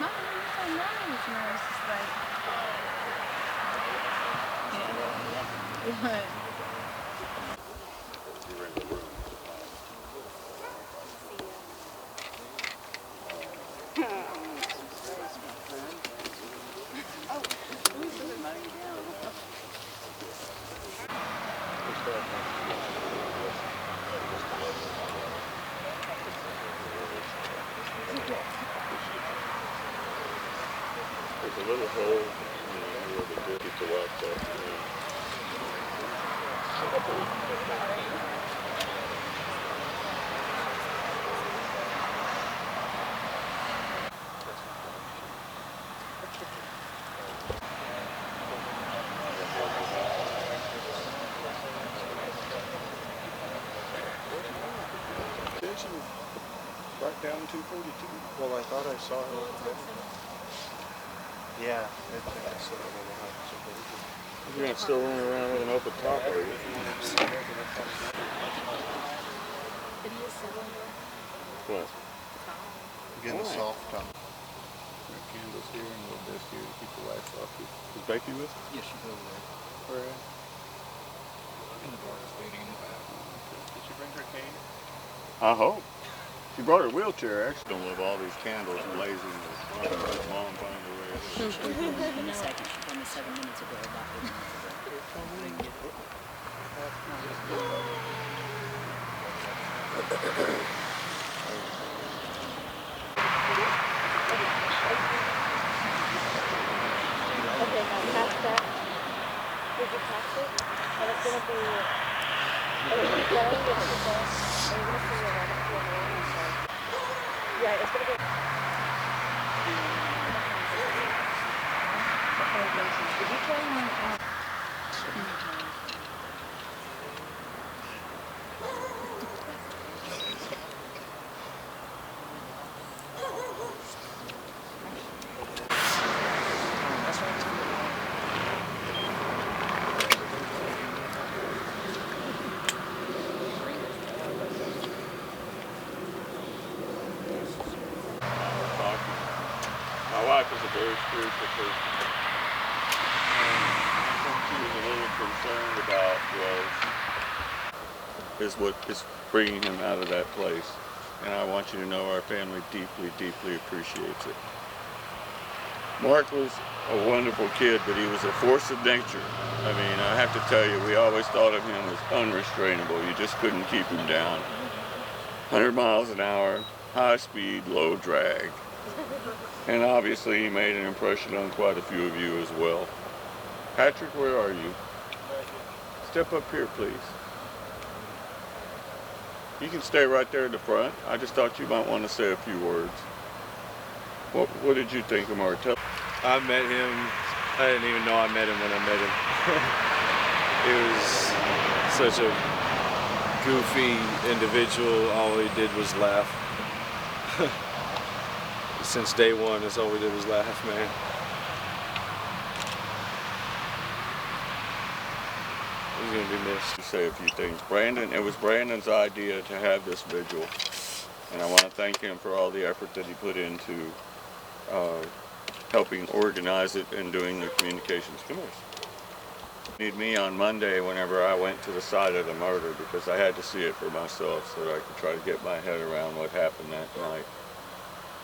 Mom, you're so nice. And I was just like, yeah. What? There's a little hole, where the good get to watch that. Right down 242. Well, I thought I saw it over there. Yeah, I think I saw it over there. You're not still running around with an open top, are you? What? Again, the soft top. Got candles here and a little desk here to keep the lights off. Is Becky with us? Yes, she's over there. Where at? In the bar, waiting in the back. Did she bring her cane? I hope. She brought her wheelchair, actually. Don't love all these candles blazing. Mom find a way. In a second, she told me 7 minutes ago, about 8 minutes ago. Okay, now pass that. Did you pass it? And it's going to be... Are you going to see your yeah, it's going to be... Did you try one? My wife is a very spiritual person. What she was a little concerned about was what is bringing him out of that place. And I want you to know our family deeply, deeply appreciates it. Mark was a wonderful kid, but he was a force of nature. I mean, I have to tell you, we always thought of him as unrestrainable. You just couldn't keep him down. 100 miles an hour, high speed, low drag. And obviously he made an impression on quite a few of you as well. Patrick, where are you? Step up here, please. You can stay right there at the front. I just thought you might want to say a few words. What did you think of Mark? I met him, I didn't even know I met him when I met him. He was such a goofy individual. All he did was laugh. Since day one, that's all we did was laugh, man. He's gonna be missed. To say a few things. It was Brandon's idea to have this vigil, and I want to thank him for all the effort that he put into helping organize it and doing the communications. Come here. Need me on Monday whenever I went to the site of the murder, because I had to see it for myself so that I could try to get my head around what happened that night.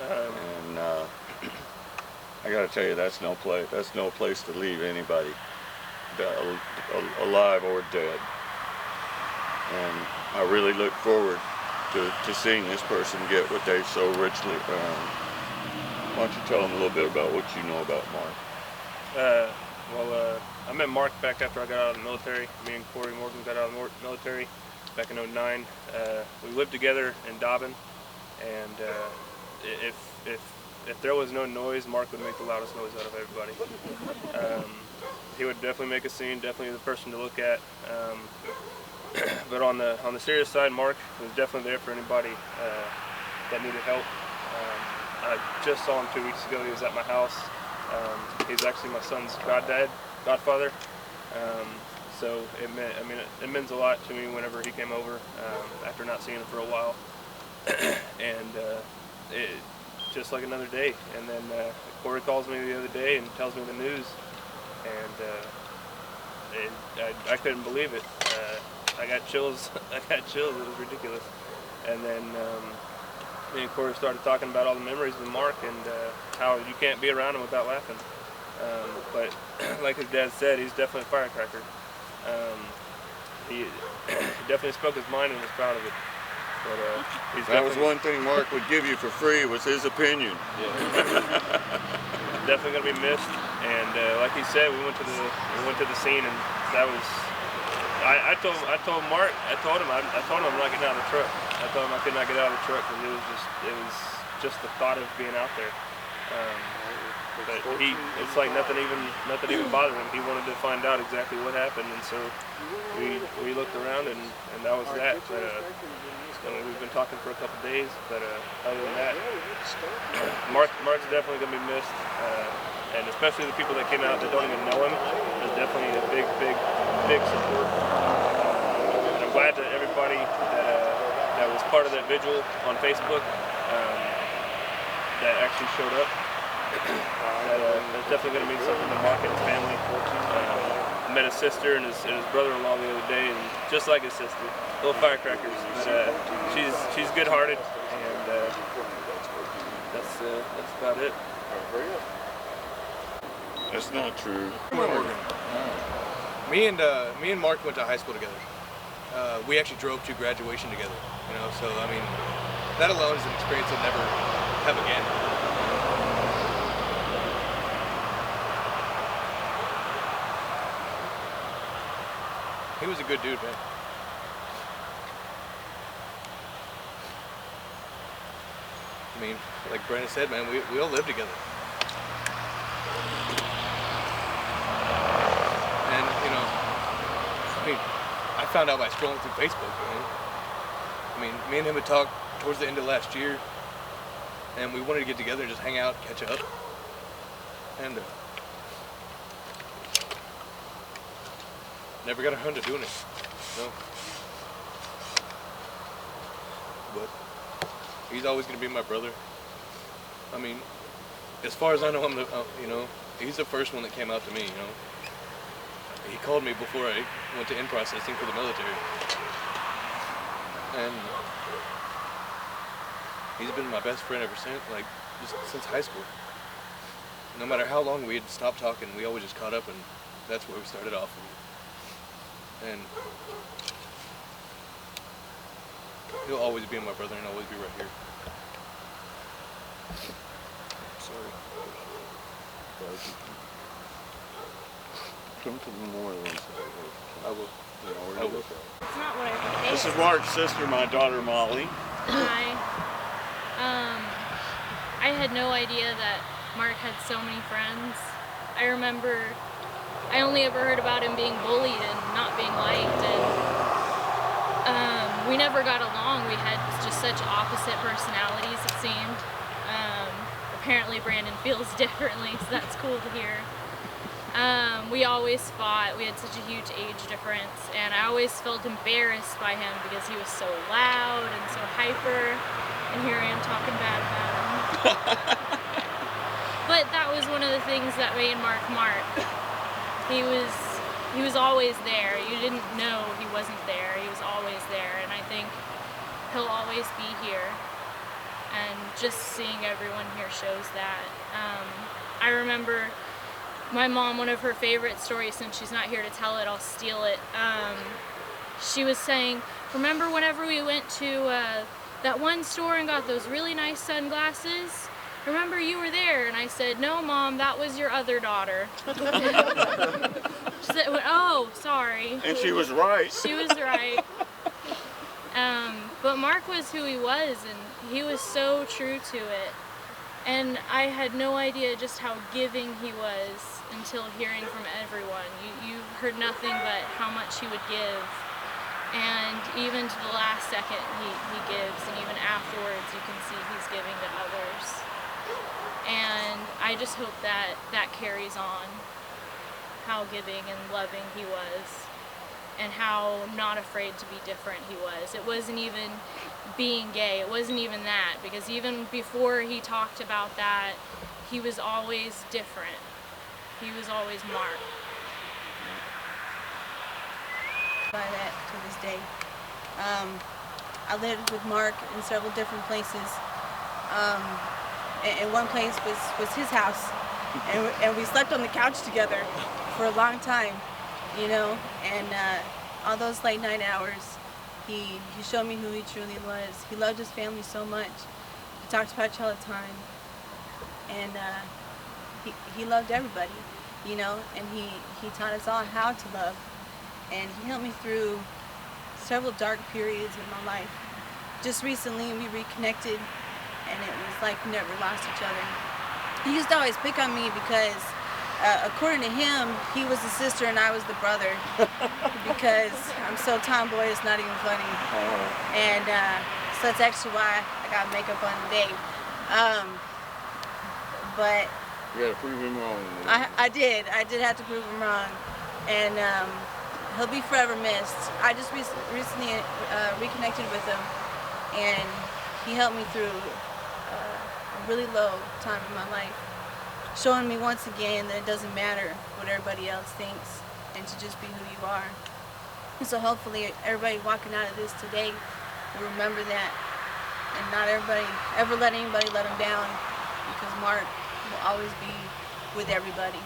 And I got to tell you, that's no place to leave anybody, alive or dead. And I really look forward to seeing this person get what they've so richly earned. Why don't you tell them a little bit about what you know about Mark? I met Mark back after I got out of the military. Me and Corey Morgan got out of the military back in '09. We lived together in Dobbin, and if there was no noise, Mark would make the loudest noise out of everybody. He would definitely make a scene, definitely the person to look at. But on the serious side, Mark was definitely there for anybody that needed help. I just saw him 2 weeks ago. He was at my house. He's actually my son's godfather. So it means a lot to me whenever he came over after not seeing him for a while. And just like another day. And then Corey calls me the other day and tells me the news, and I couldn't believe it. I got chills. I got chills. It was ridiculous. And then me and Corey started talking about all the memories with Mark and how you can't be around him without laughing. But like his dad said, he's definitely a firecracker. He definitely spoke his mind and was proud of it. But he's That was one thing Mark would give you for free, was his opinion. definitely going to be missed. And like he said, we went to the scene, and that was. I told Mark, I told him I'm not getting out of the truck. I told him I could not get out of the truck because it was just the thought of being out there. But it's like nothing even bothered him. He wanted to find out exactly what happened, and so we looked around, and that was that. But we've been talking for a couple of days, but other than that, Mark's definitely going to be missed, and especially the people that came out that don't even know him. There's definitely a big support. And I'm glad that everybody that was part of that vigil on Facebook that actually showed up. That's definitely going to mean something to Mark and his family. I met his sister and his brother-in-law the other day, and just like his sister, little firecrackers. But she's good-hearted, and that's about it. That's not true. Me and Mark went to high school together. We actually drove to graduation together. You know, so I mean, that alone is an experience I'll never have again. He was a good dude, man. I mean, like Brandon said, man, we all live together. And, you know, I mean, I found out by scrolling through Facebook, you know. I mean, me and him had talked towards the end of last year, and we wanted to get together and just hang out, catch up. And never got around to doing it, no. But he's always gonna be my brother. I mean, as far as I know, I'm the, you know, he's the first one that came out to me, you know. He called me before I went to in-processing for the military. And he's been my best friend ever since, like, just since high school. No matter how long we had stopped talking, we always just caught up, and that's where we started off. And he'll always be my brother and always be right here. Sorry. Come to the memorial. I will. I will. It's not what I think. This is Mark's sister, my daughter Molly. Hi. I had no idea that Mark had so many friends. I remember I only ever heard about him being bullied and not being liked, and we never got along. We had just such opposite personalities, it seemed. Apparently Brandon feels differently, so that's cool to hear. We always fought. We had such a huge age difference, and I always felt embarrassed by him because he was so loud and so hyper, and here I am talking bad about him. But that was one of the things that made Mark Mark. He was always there. You didn't know he wasn't there. He was always there, and I think he'll always be here. And just seeing everyone here shows that. I remember my mom, one of her favorite stories, since she's not here to tell it, I'll steal it. She was saying, remember whenever we went to that one store and got those really nice sunglasses? Remember you were there? And I said, no Mom, that was your other daughter. She said, oh, sorry. And she was right. She was right. But Mark was who he was, and he was so true to it. And I had no idea just how giving he was until hearing from everyone. You heard nothing but how much he would give. And even to the last second he gives, and even afterwards you can see he's giving to others. And I just hope that that carries on, how giving and loving he was, and how not afraid to be different he was. It wasn't even, being gay. It wasn't even that, because even before he talked about that, he was always different. He was always Mark. By that to this day. I lived with Mark in several different places. And one place was his house, and we slept on the couch together for a long time, you know. And all those late night hours, he showed me who he truly was. He loved his family so much. He talked about you all the time, and he loved everybody, you know. And he taught us all how to love, and he helped me through several dark periods in my life. Just recently, we reconnected, and it was like we never lost each other. He used to always pick on me because, according to him, he was the sister and I was the brother, because I'm so tomboy, it's not even funny. And so that's actually why I got makeup on today. But You gotta prove him wrong. I did have to prove him wrong, and he'll be forever missed. I just recently reconnected with him, and he helped me through a really low time in my life, showing me once again that it doesn't matter what everybody else thinks, and to just be who you are. And so hopefully everybody walking out of this today will remember that, and not everybody ever let anybody let him down, because Mark will always be with everybody,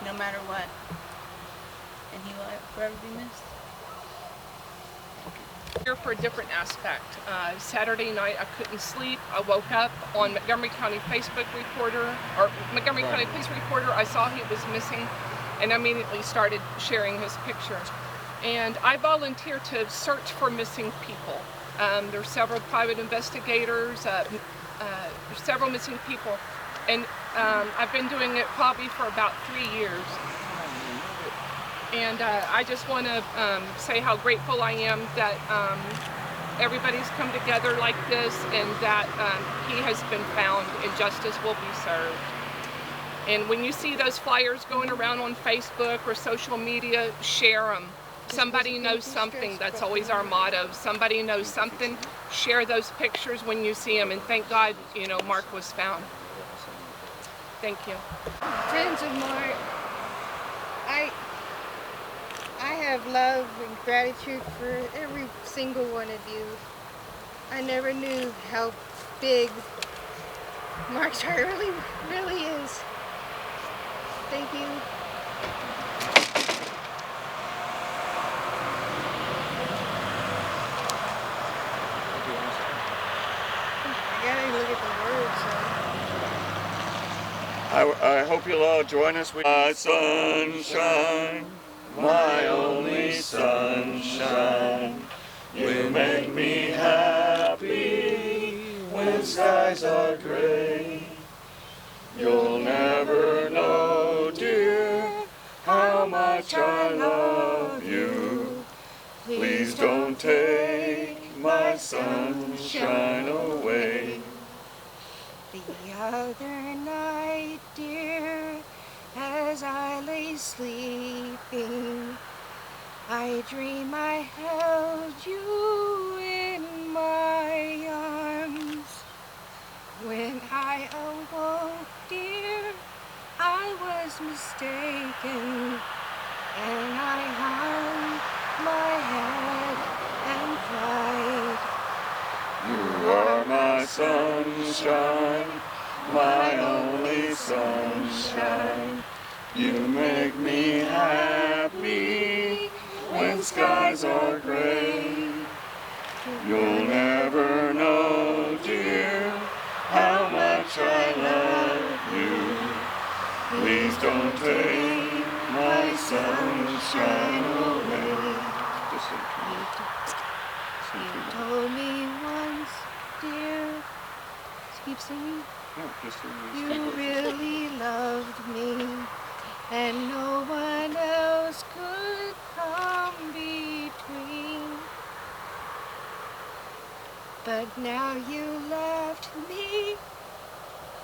no matter what, and he will forever be missed. Here for a different aspect. Saturday night I couldn't sleep. I woke up on Montgomery County Facebook reporter, or Montgomery County Police reporter. I saw he was missing and immediately started sharing his picture. And I volunteer to search for missing people. There's several private investigators, there's several missing people. And I've been doing it probably for about 3 years. And I just want to say how grateful I am that everybody's come together like this, and that he has been found and justice will be served. And when you see those flyers going around on Facebook or social media, share them. Somebody knows something. That's always our motto. Somebody knows something. Share those pictures when you see them, and thank God, you know, Mark was found. Thank you. Friends of Mark, I have love and gratitude for every single one of you. I never knew how big Mark's heart really is. Thank you. I gotta look at the words. I hope you'll all join us. My sunshine, my only sunshine, you make me happy when skies are gray. You'll never know, dear, how much I love you. Please don't take my sunshine away. The other night, dear, as I lay sleeping, I dream I held you in my arms. When I awoke, dear, I was mistaken, and I hung my head and cried. You are my sunshine, my only sunshine. You make me happy when skies are gray. You'll never know, dear, how much I love you. Please don't take my sunshine away. You told me once, dear, keep singing, you really loved me, and no one else could come between. But now you left me,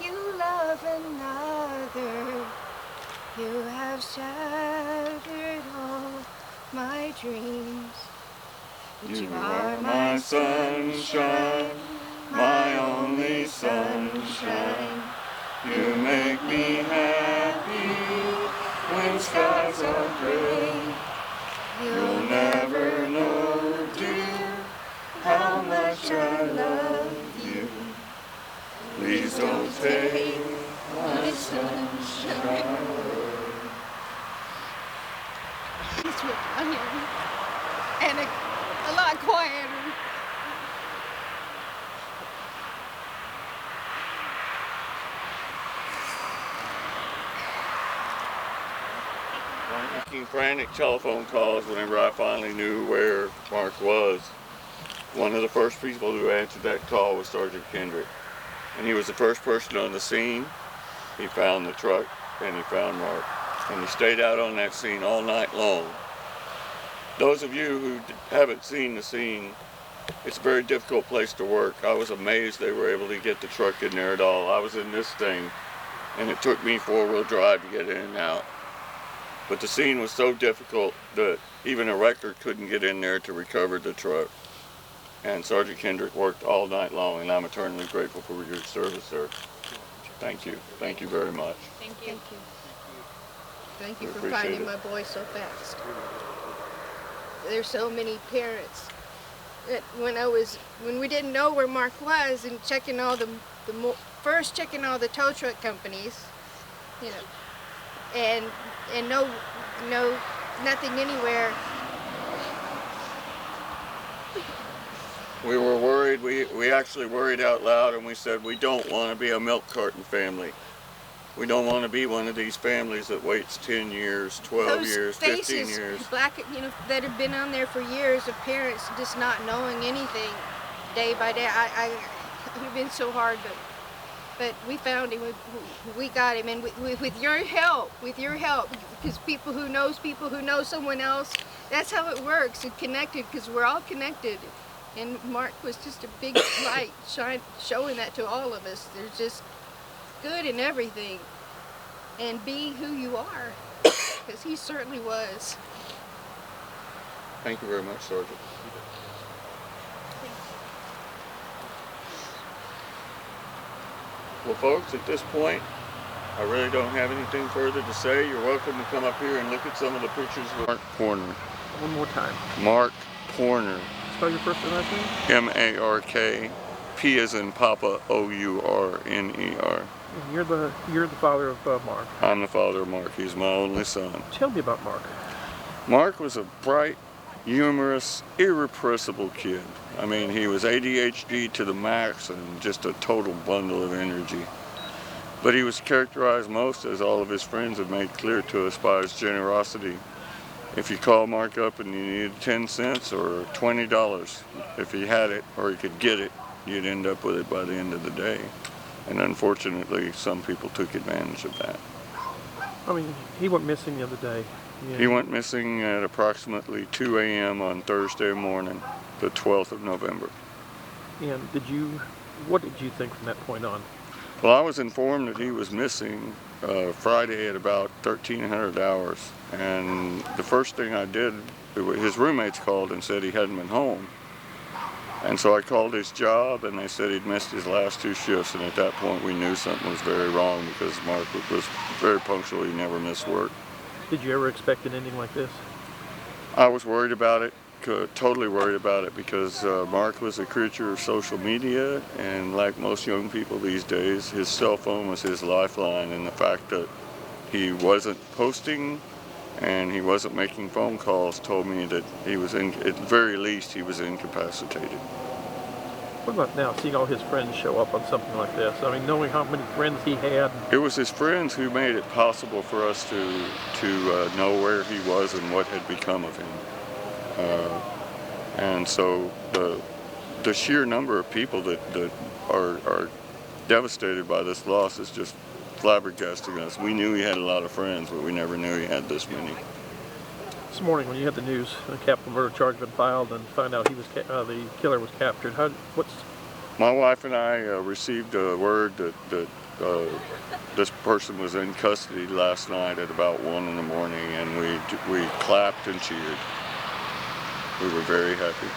you love another. You have shattered all my dreams. You are my sunshine, my only sunshine. You make me happy when skies are gray. You'll never know, dear, how much I love you. Please don't take my sunshine away. He's with him, and a lot quieter. Making frantic telephone calls whenever I finally knew where Mark was. One of the first people who answered that call was Sergeant Kendrick. And he was the first person on the scene. He found the truck and he found Mark. And he stayed out on that scene all night long. Those of you who haven't seen the scene, it's a very difficult place to work. I was amazed they were able to get the truck in there at all. I was in this thing and it took me four-wheel drive to get in and out. But the scene was so difficult that even a wrecker couldn't get in there to recover the truck. And Sergeant Kendrick worked all night long, and I'm eternally grateful for your service, sir. Thank you. Thank you very much. Thank you. Thank you We for appreciate finding it. my boy so fast. There's so many parents that when we didn't know where Mark was and checking all first checking all the tow truck companies, you know, and no nothing anywhere. We were worried. We actually worried out loud, and we said we don't want to be a milk carton family. We don't want to be one of these families that waits 10 years, 12 Those years, faces, 15 years. black, that have been on there for years of parents just not knowing anything day by day. It's been so hard, but we found him. We got him, and with your help, because people who know someone else, that's how it works. It's connected, because we're all connected. And Mark was just a big light showing that to all of us. There's just good in everything, and be who you are, because he certainly was. Thank you very much, Sergeant. Well, folks, at this point, I really don't have anything further to say. You're welcome to come up here and look at some of the pictures with Marc Pourner. One more time. Marc Pourner. Spell your first and last name? M-A-R-K, P as in Papa, O-U-R-N-E-R. And you're the father of Mark. I'm the father of Mark. He's my only son. Tell me about Mark. Mark was a bright, humorous, irrepressible kid. I mean, he was ADHD to the max and just a total bundle of energy. But he was characterized most, as all of his friends have made clear to us, by his generosity. If you call Mark up and you needed 10 cents or $20, if he had it or he could get it, you'd end up with it by the end of the day. And unfortunately, some people took advantage of that. I mean, he went missing the other day. Yeah. He went missing at approximately 2 a.m. on Thursday morning, the 12th of November. And what did you think from that point on? Well, I was informed that he was missing Friday at about 1300 hours. And the first thing I did, his roommates called and said he hadn't been home. And so I called his job, and they said he'd missed his last 2 shifts, and at that point we knew something was very wrong, because Mark was very punctual. He never missed work. Did you ever expect an ending like this? I was worried about it, totally worried about it, because Mark was a creature of social media, and like most young people these days, his cell phone was his lifeline, and the fact that he wasn't posting and he wasn't making phone calls told me that he was, at the very least, he was incapacitated. What about now, seeing all his friends show up on something like this? I mean, knowing how many friends he had. It was his friends who made it possible for us to know where he was and what had become of him. And so the sheer number of people that are devastated by this loss is just flabbergasting us. We knew he had a lot of friends, but we never knew he had this many. This morning, when you had the news, a capital murder charge had been filed, and found out the killer was captured, My wife and I received a word that this person was in custody last night at about 1 in the morning, and we clapped and cheered. We were very happy.